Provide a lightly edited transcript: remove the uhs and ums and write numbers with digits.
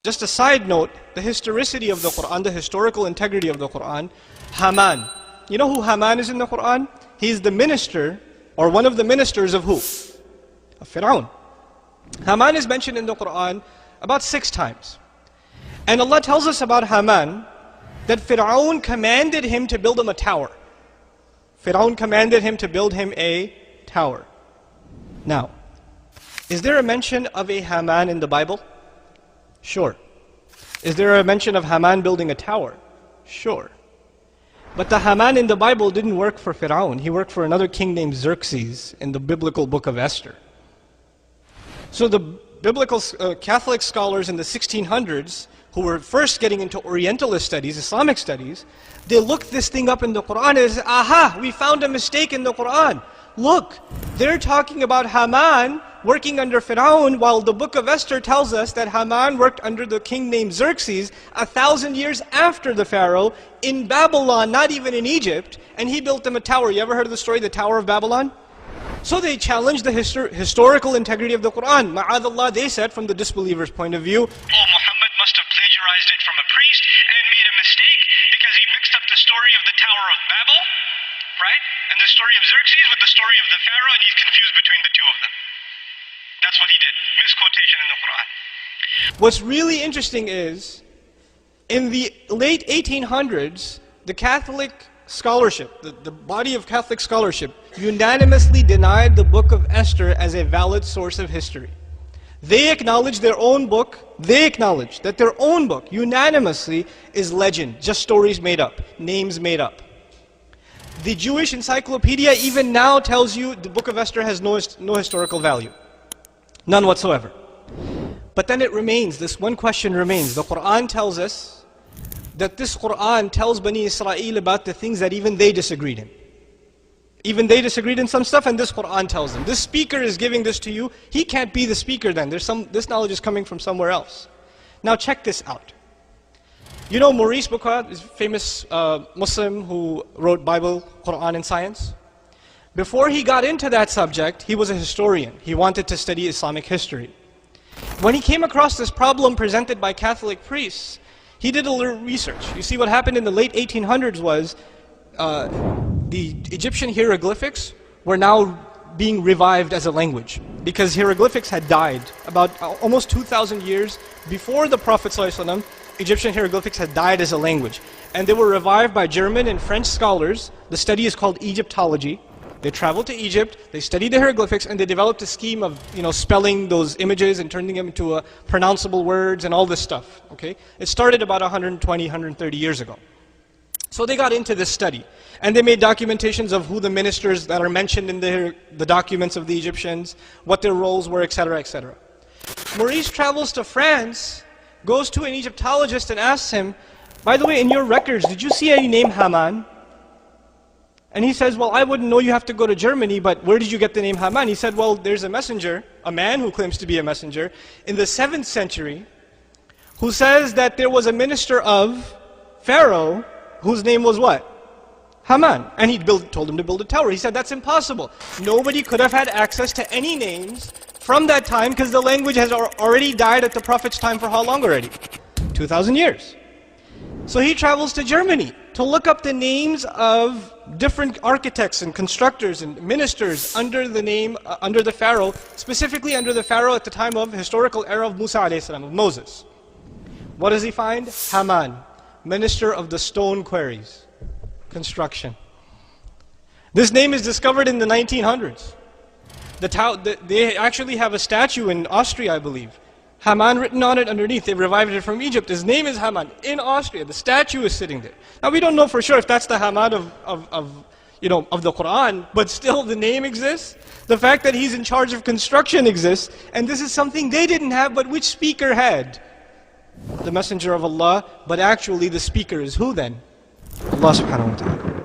Just a side note, the historicity of the Quran, the historical integrity of the Quran, Hamaan. You know who Hamaan is in the Quran? He's the minister, or one of the ministers of who? Of Fir'aun. Hamaan is mentioned in the Quran about 6 times. And Allah tells us about Hamaan that Fir'aun commanded him to build him a tower. Fir'aun commanded him to build him a tower. Now, is there a mention of a Hamaan in the Bible? Sure. Is there a mention of Hamaan building a tower? Sure. But the Hamaan in the Bible didn't work for Fir'aun. He worked for another king named Xerxes in the biblical book of Esther. So the biblical Catholic scholars in the 1600s, who were first getting into Orientalist studies, Islamic studies, they looked this thing up in the Quran and said, aha, we found a mistake in the Quran. Look, they're talking about Hamaan working under Fir'aun, while the book of Esther tells us that Hamaan worked under the king named Xerxes 1,000 years after the Pharaoh in Babylon, not even in Egypt, and he built them a tower. You ever heard of the story, the Tower of Babylon? So they challenged the historical integrity of the Quran. Ma'adallah, they said, from the disbeliever's point of view, oh, Muhammad must have plagiarized it from a priest and made a mistake because he mixed up the story of the Tower of Babel, right? And the story of Xerxes with the story of the Pharaoh, and he's confused between the two of them. That's what he did. Misquotation in the Quran. What's really interesting is, in the late 1800s, the Catholic scholarship, the body of Catholic scholarship, unanimously denied the book of Esther as a valid source of history. They acknowledged their own book, they acknowledged that their own book, unanimously, is legend, just stories made up, names made up. The Jewish encyclopedia even now tells you the book of Esther has no historical value. None whatsoever. But then it remains, this one question remains. The Quran tells us that this Quran tells Bani Israel about the things that even they disagreed in. Even they disagreed in some stuff, and this Quran tells them. This speaker is giving this to you. He can't be the speaker then. This knowledge is coming from somewhere else. Now check this out. You know Maurice Bucaille is a famous Muslim who wrote Bible, Quran, and science? Before he got into that subject, he was a historian. He wanted to study Islamic history. When he came across this problem presented by Catholic priests, he did a little research. You see, what happened in the late 1800s was the Egyptian hieroglyphics were now being revived as a language, because hieroglyphics had died. About almost 2,000 years before the Prophet ﷺ, Egyptian hieroglyphics had died as a language. And they were revived by German and French scholars. The study is called Egyptology. They traveled to Egypt, they studied the hieroglyphics, and they developed a scheme of spelling those images and turning them into pronounceable words and all this stuff. Okay? It started about 120, 130 years ago. So they got into this study, and they made documentations of who the ministers that are mentioned in the documents of the Egyptians, what their roles were, etc., etc. Maurice travels to France, goes to an Egyptologist and asks him, by the way, in your records, did you see any name Hamaan? And he says, well, I wouldn't know, you have to go to Germany, but where did you get the name Hamaan? He said, well, there's a messenger, a man who claims to be a messenger, in the 7th century, who says that there was a minister of Pharaoh, whose name was what? Hamaan. And he told him to build a tower. He said, that's impossible. Nobody could have had access to any names from that time, because the language has already died at the Prophet's time for how long already? 2,000 years. So he travels to Germany to look up the names of different architects and constructors and ministers under the name, under the Pharaoh, specifically under the Pharaoh at the time of historical era of Musa a.s., of Moses. What does he find? Hamaan, minister of the stone quarries, construction. This name is discovered in the 1900s. They actually have a statue in Austria, I believe. Hamaan written on it underneath. They revived it from Egypt. His name is Hamaan in Austria. The statue is sitting there. Now we don't know for sure if that's the Hamaan of the Quran, but still the name exists. The fact that he's in charge of construction exists, and this is something they didn't have, but which speaker had? The Messenger of Allah, but actually the speaker is who then? Allah subhanahu wa ta'ala.